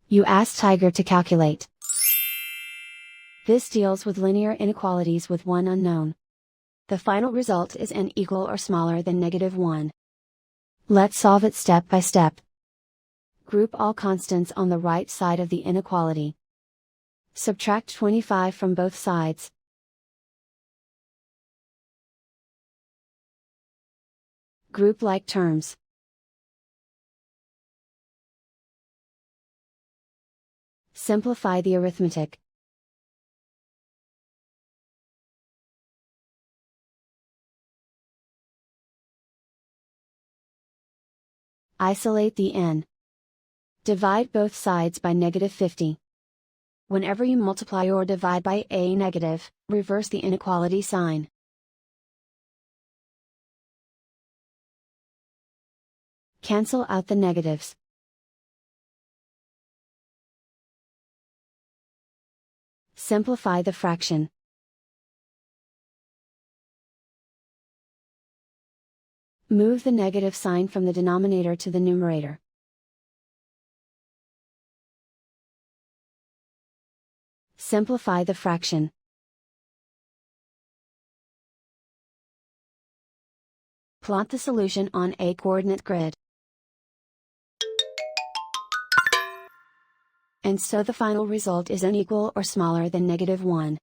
You ask Tiger to calculate. This deals with linear inequalities with one unknown. The final result is n equal or smaller than -1. Let's solve it step by step. Group all constants on the right side of the inequality. Subtract 25 from both sides. Group like terms. Simplify the arithmetic. Isolate the n. Divide both sides by -50. Whenever you multiply or divide by a negative, reverse the inequality sign. Cancel out the negatives. Simplify the fraction. Move the negative sign from the denominator to the numerator. Simplify the fraction. Plot the solution on a coordinate grid. And so the final result is n equal or smaller than -1.